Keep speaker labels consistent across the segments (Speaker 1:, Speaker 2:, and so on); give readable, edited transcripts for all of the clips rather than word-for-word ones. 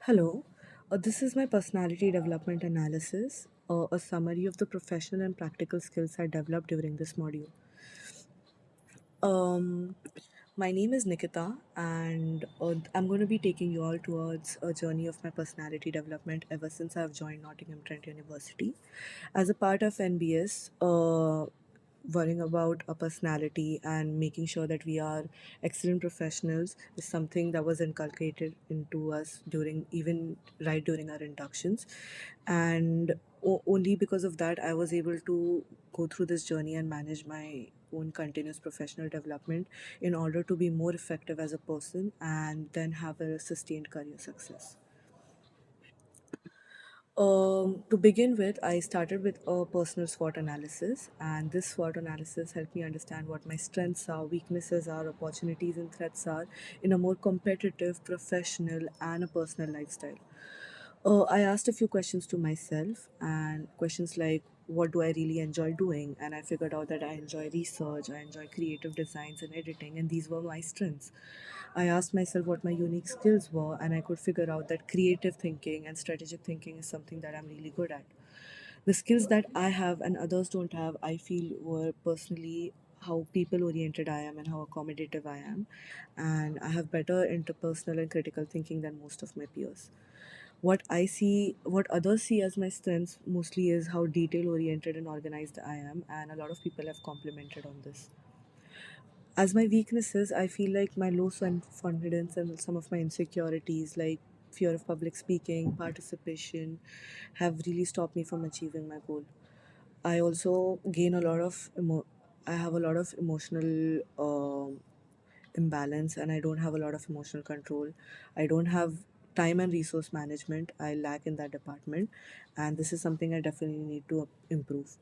Speaker 1: Hello, this is my personality development analysis, a summary of the professional and practical skills I developed during this module. Um, my name is Nikita, and I'm going to be taking you all towards a journey of my personality development ever since I've joined Nottingham Trent University. As a part of NBS, worrying about our personality and making sure that we are excellent professionals is something that was inculcated into us during even right during our inductions, and only because of that I was able to go through this journey and manage my own continuous professional development in order to be more effective as a person and then have a sustained career success. To begin with, I started with a personal SWOT analysis, and this SWOT analysis helped me understand what my strengths are, weaknesses are, opportunities and threats are in a more competitive, professional, and a personal lifestyle. I asked a few questions to myself, and questions like, what do I really enjoy doing? And I figured out that I enjoy research, I enjoy creative designs and editing, and these were my strengths. I asked myself what my unique skills were, and I could figure out that creative thinking and strategic thinking is something that I'm really good at. The skills that I have and others don't have, I feel, were personally how people oriented I am and how accommodative I am. And I have better interpersonal and critical thinking than most of my peers. What others see as my strengths mostly is how detail oriented and organized I am, and a lot of people have complimented on this. As my weaknesses, I feel like my low confidence and some of my insecurities, like fear of public speaking, participation, have really stopped me from achieving my goal. I also gain a lot of I have a lot of emotional imbalance, and I don't have a lot of emotional control. I don't have time and resource management. I lack in that department, and this is something I definitely need to improve.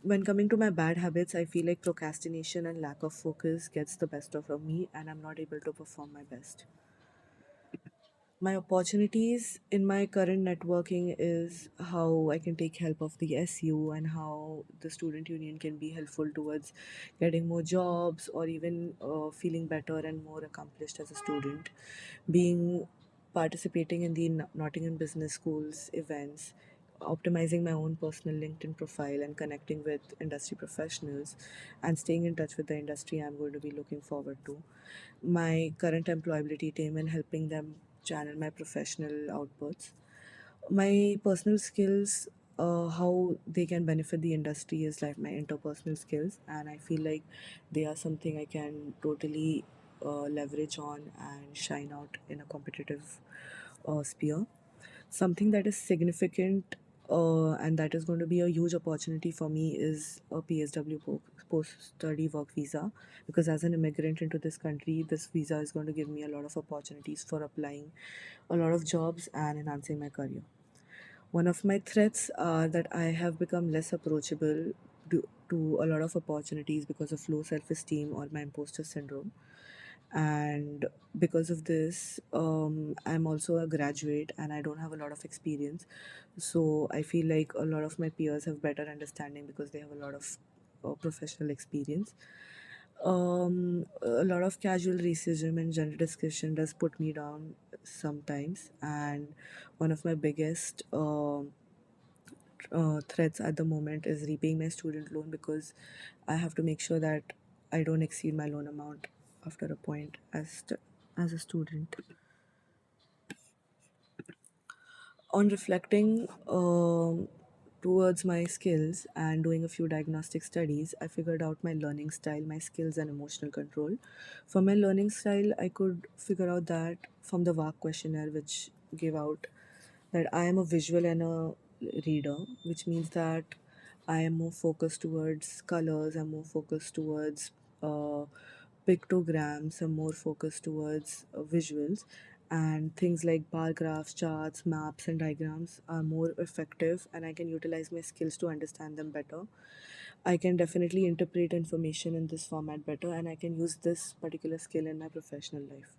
Speaker 1: When coming to my bad habits, I feel like procrastination and lack of focus gets the best of me, and I'm not able to perform my best. My opportunities in my current networking is how I can take help of the SU and how the student union can be helpful towards getting more jobs or even feeling better and more accomplished as a student. Being participating in the Nottingham Business School's events, optimizing my own personal LinkedIn profile and connecting with industry professionals and staying in touch with the industry I'm going to be looking forward to. My current employability team and helping them channel my professional outputs. My personal skills, how they can benefit the industry is like my interpersonal skills, and I feel like they are something I can totally leverage on and shine out in a competitive sphere. Something that is significant and that is going to be a huge opportunity for me is a PSW post study work visa, because as an immigrant into this country, this visa is going to give me a lot of opportunities for applying a lot of jobs and enhancing my career. One of my threats are that I have become less approachable to a lot of opportunities because of low self esteem or my imposter syndrome. And because of this, I'm also a graduate and I don't have a lot of experience. So I feel like a lot of my peers have better understanding because they have a lot of professional experience. A lot of casual racism and gender discrimination does put me down sometimes, and one of my biggest threats at the moment is repaying my student loan, because I have to make sure that I don't exceed my loan amount after a point as a student. On reflecting towards my skills and doing a few diagnostic studies, I figured out my learning style, my skills, and emotional control. For my learning style, I could figure out that from the VAC questionnaire, which gave out that I am a visual and a reader, which means that I am more focused towards colors, I'm more focused towards uh, pictograms, I'm more focused towards visuals, and things like bar graphs, charts, maps, and diagrams are more effective, and I can utilize my skills to understand them better. I can definitely interpret information in this format better, and I can use this particular skill in my professional life.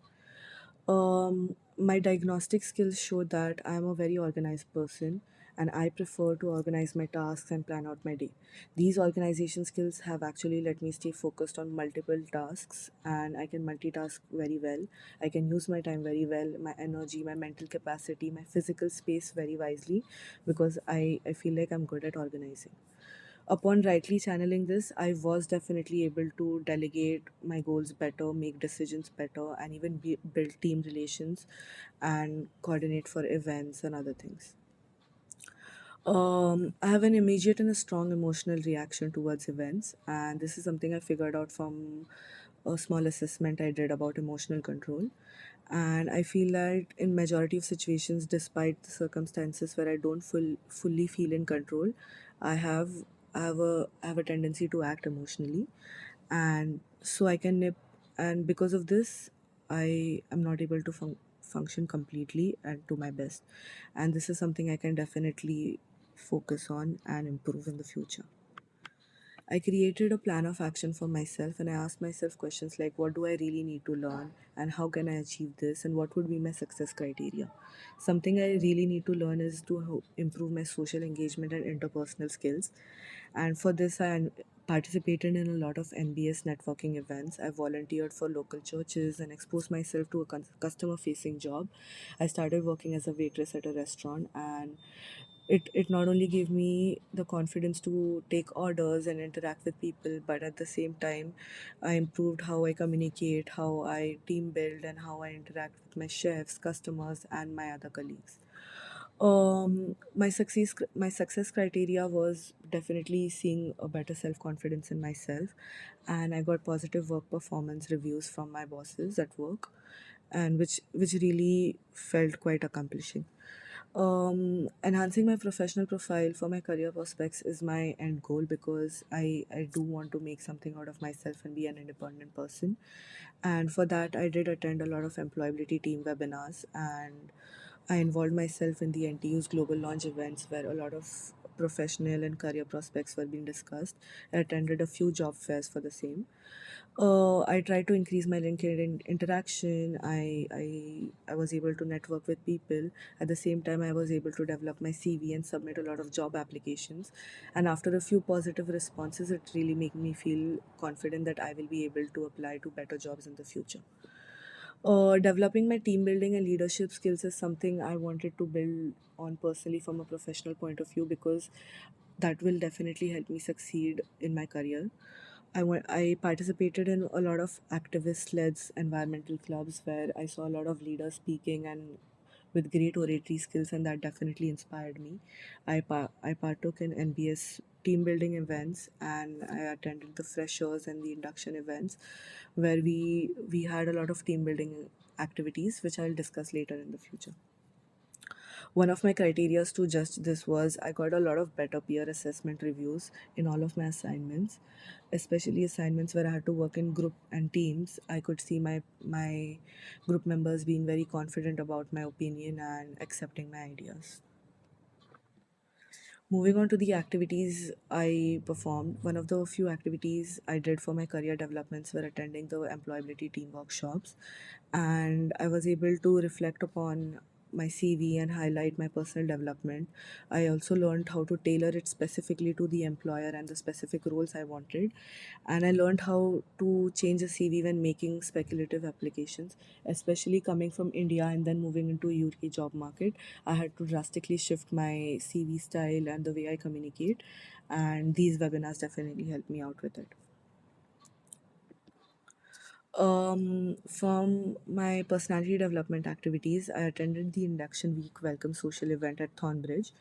Speaker 1: My diagnostic skills show that I am a very organized person and I prefer to organize my tasks and plan out my day. These organization skills have actually let me stay focused on multiple tasks, and I can multitask very well. I can use my time very well, my energy, my mental capacity, my physical space very wisely, because I feel like I'm good at organizing. Upon rightly channeling this, I was definitely able to delegate my goals better, make decisions better, and even build team relations and coordinate for events and other things. I have an immediate and a strong emotional reaction towards events, and this is something I figured out from a small assessment I did about emotional control. And I feel that in majority of situations, despite the circumstances where I don't fully feel in control, I have I have a tendency to act emotionally, and so I can nip. And because of this, I am not able to function completely and to my best. And this is something I can definitely focus on and improve in the future. I created a plan of action for myself, and I asked myself questions like what do I really need to learn and how can I achieve this and what would be my success criteria. Something I really need to learn is to improve my social engagement and interpersonal skills. And for this, participated in a lot of NBS networking events. I volunteered for local churches and exposed myself to a customer facing job. I started working as a waitress at a restaurant, and it not only gave me the confidence to take orders and interact with people, but at the same time I improved how I communicate, how I team build, and how I interact with my chefs, customers, and my other colleagues. My success criteria was definitely seeing a better self confidence in myself, and I got positive work performance reviews from my bosses at work, and which really felt quite accomplishing. Enhancing my professional profile for my career prospects is my end goal, because I do want to make something out of myself and be an independent person. And for that, I did attend a lot of employability team webinars, and I involved myself in the NTU's global launch events where a lot of professional and career prospects were being discussed. I attended a few job fairs for the same. I tried to increase my LinkedIn interaction. I was able to network with people. At the same time, I was able to develop my CV and submit a lot of job applications. And after a few positive responses, it really made me feel confident that I will be able to apply to better jobs in the future. Developing my team building and leadership skills is something I wanted to build on personally from a professional point of view, because that will definitely help me succeed in my career. I participated in a lot of activist-led environmental clubs where I saw a lot of leaders speaking and with great oratory skills, and that definitely inspired me. I partook in NBS team building events, and I attended the freshers and the induction events where we had a lot of team building activities, which I'll discuss later in the future. One of my criterias to judge this was I got a lot of better peer assessment reviews in all of my assignments, especially assignments where I had to work in group and teams. I could see my group members being very confident about my opinion and accepting my ideas. Moving on to the activities I performed, one of the few activities I did for my career developments were attending the employability team workshops, and I was able to reflect upon my CV and highlight my personal development. I also learned how to tailor it specifically to the employer and the specific roles I wanted, and I learned how to change a CV when making speculative applications, especially coming from India and then moving into UK job market. I had to drastically shift my CV style and the way I communicate, and these webinars definitely helped me out with it. From my personality development activities, I attended the induction week welcome social event at Thornbridge.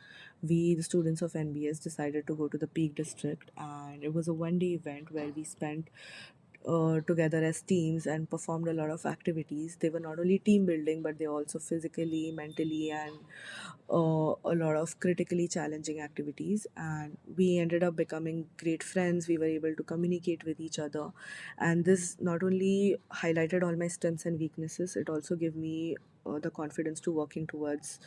Speaker 1: We, the students of NBS, decided to go to the Peak District, and it was a 1 day event where we spent together as teams and performed a lot of activities. They were not only team building, but they also physically, mentally, and a lot of critically challenging activities. And we ended up becoming great friends. We were able to communicate with each other, and this not only highlighted all my strengths and weaknesses, it also gave me the confidence to working towards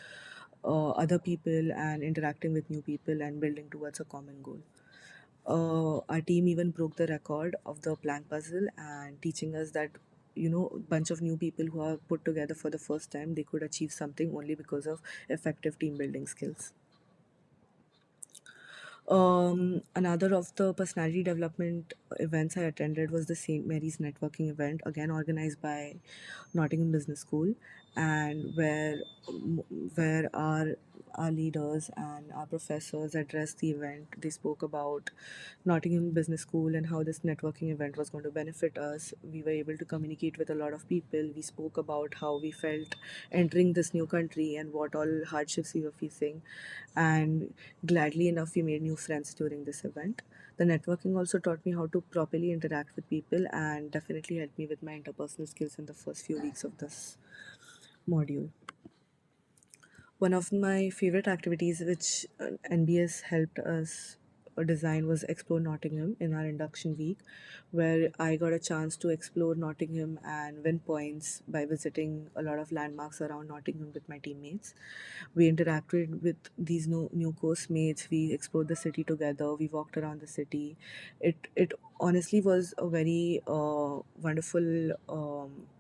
Speaker 1: other people and interacting with new people and building towards a common goal. Our team even broke the record of the plank puzzle and teaching us that a bunch of new people who are put together for the first time, they could achieve something only because of effective team building skills. Another of the personality development events I attended was the St. Mary's networking event, again organized by Nottingham Business School, and where our leaders and our professors addressed the event. They spoke about Nottingham Business School and how this networking event was going to benefit us. We were able to communicate with a lot of people. We spoke about how we felt entering this new country and what all hardships we were facing. And gladly enough, we made new friends during this event. The networking also taught me how to properly interact with people and definitely helped me with my interpersonal skills in the first few weeks of this module. One of my favorite activities which NBS helped us design was Explore Nottingham in our induction week, where I got a chance to explore Nottingham and win points by visiting a lot of landmarks around Nottingham with my teammates. We interacted with these new course mates. We explored the city together. We walked around the city. It honestly was a very wonderful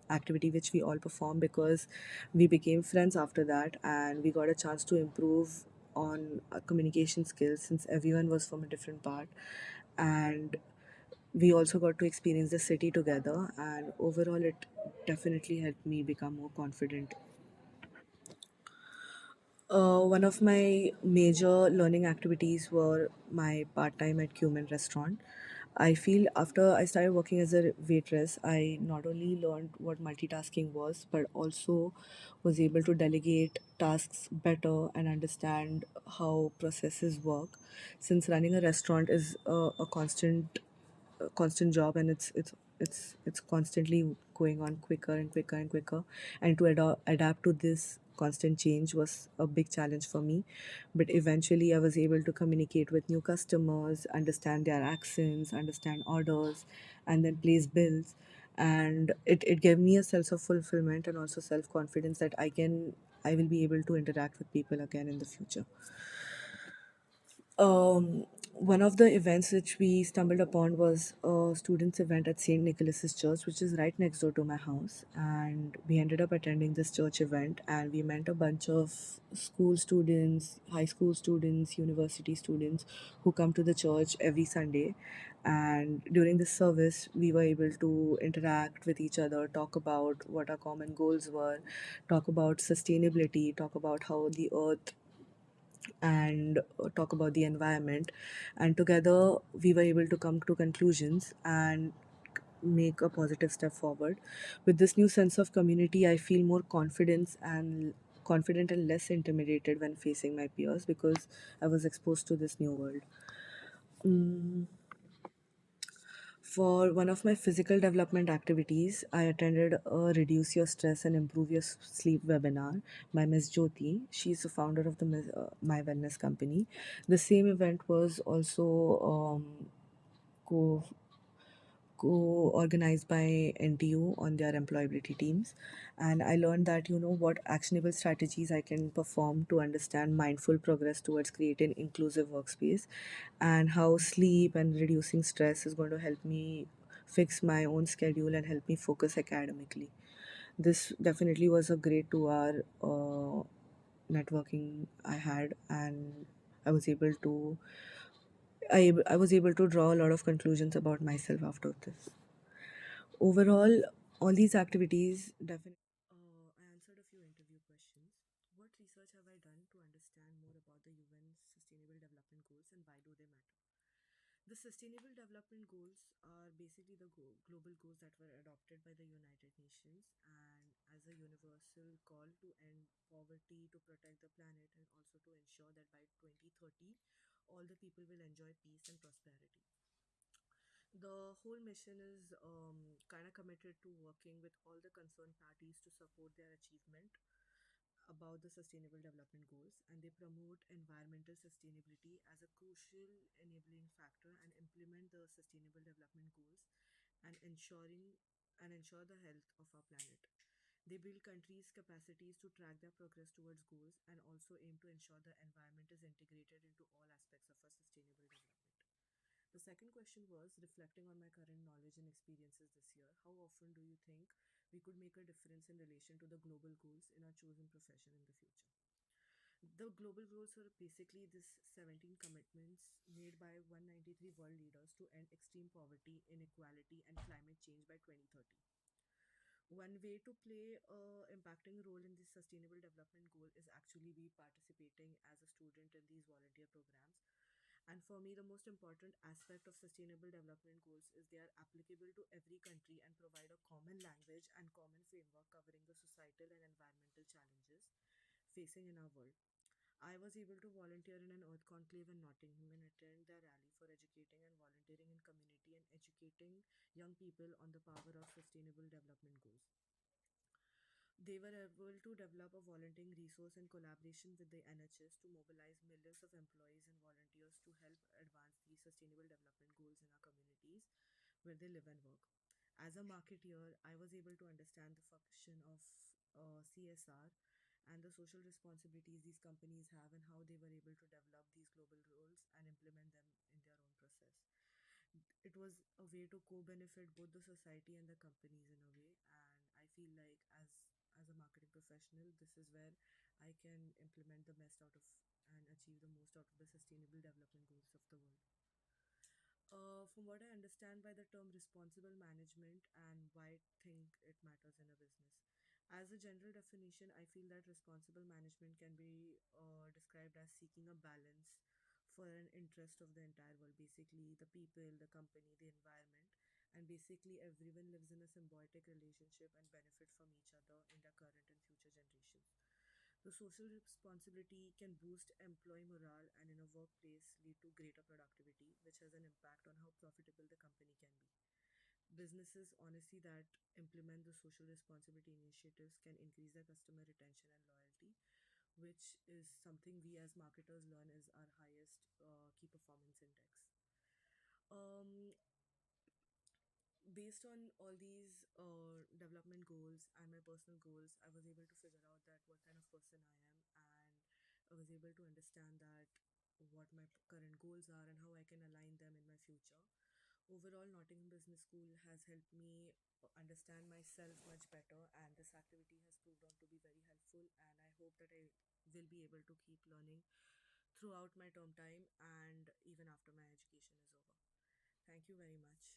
Speaker 1: activity which we all performed because we became friends after that, and we got a chance to improve on our communication skills since everyone was from a different part. And we also got to experience the city together, and overall it definitely helped me become more confident. One of my major learning activities were my part time at Cumin restaurant. I feel after I started working as a waitress, I not only learned what multitasking was, but also was able to delegate tasks better and understand how processes work. Since running a restaurant is a constant job, and it's constantly going on quicker and quicker and quicker, and to adapt to this constant change was a big challenge for me. But eventually I was able to communicate with new customers, understand their accents, understand orders, and then place bills. And it gave me a sense of fulfillment and also self-confidence that I will be able to interact with people again in the future. One of the events which we stumbled upon was a students' event at St. Nicholas's Church, which is right next door to my house. And we ended up attending this church event, and we met a bunch of school students, high school students, university students who come to the church every Sunday. And during this service, we were able to interact with each other, talk about what our common goals were, talk about sustainability, talk about how the earth and talk about the environment. And together we were able to come to conclusions and make a positive step forward. With this new sense of community, I feel more confident and less intimidated when facing my peers because I was exposed to this new world. Mm, For one of my physical development activities, I attended a Reduce Your Stress and Improve Your Sleep webinar by Ms. Jyoti. She's the founder of the My Wellness company. The same event was also co organized by NTU on their employability teams. And I learned that, what actionable strategies I can perform to understand mindful progress towards creating inclusive workspace, and how sleep and reducing stress is going to help me fix my own schedule and help me focus academically. This definitely was a great 2 hour networking I had, and I was able to I was able to draw a lot of conclusions about myself after this. Overall, all these activities definitely. I answered a few interview questions. What research have I done to understand more about the UN Sustainable Development Goals and why do they matter? The Sustainable Development Goals are basically the global goals that were adopted by the United Nations and as a universal call to end poverty, to protect the planet, and also to ensure that by 2030, all the people will enjoy peace and prosperity. The whole mission is kind of committed to working with all the concerned parties to support their achievement about the Sustainable Development Goals, and they promote environmental sustainability as a crucial enabling factor and implement the Sustainable Development Goals and ensure the health of our planet. They build countries' capacities to track their progress towards goals and also aim to ensure the environment is integrated into all aspects of our sustainable development. The second question was reflecting on my current knowledge and experiences this year. How often do you think we could make a difference in relation to the global goals in our chosen profession in the future? The global goals are basically this 17 commitments made by 193 world leaders to end extreme poverty, inequality, and climate change by 2030. One way to play a impacting role in this sustainable development goal is actually be participating as a student in these volunteer programs. And for me, the most important aspect of sustainable development goals is they are applicable to every country and provide a common language and common framework covering the societal and environmental challenges facing in our world. I was able to volunteer in an Earth Conclave in Nottingham and attend their rally for educating and volunteering in community and educating young people on the power of sustainable development goals. They were able to develop a volunteering resource in collaboration with the NHS to mobilize millions of employees and volunteers to help advance these sustainable development goals in our communities where they live and work. As a marketeer, I was able to understand the function of CSR and the social responsibilities these companies have and how they were able to develop these global roles and implement them in their own process. It was a way to co-benefit both the society and the companies in a way, and I feel like as a marketing professional, this is where I can implement the best out of and achieve the most out of the sustainable development goals of the world. From what I understand by the term responsible management and why I think it matters in a business. As a general definition, I feel that responsible management can be described as seeking a balance for an interest of the entire world. Basically, the people, the company, the environment, and basically everyone lives in a symbiotic relationship and benefit from each other in their current and future generations. The social responsibility can boost employee morale and in a workplace lead to greater productivity, which has an impact on how profitable the company can be. Businesses, honestly, that implement the social responsibility initiatives can increase their customer retention and loyalty, which is something we as marketers learn is our highest key performance index. Um, Based on all these development goals and my personal goals, I was able to figure out that what kind of person I am, and I was able to understand that what my current goals are and how I can align them in my future. Overall, Nottingham Business School has helped me understand myself much better, and this activity has proved on to be very helpful. And I hope that I will be able to keep learning throughout my term time and even after my education is over. Thank you very much.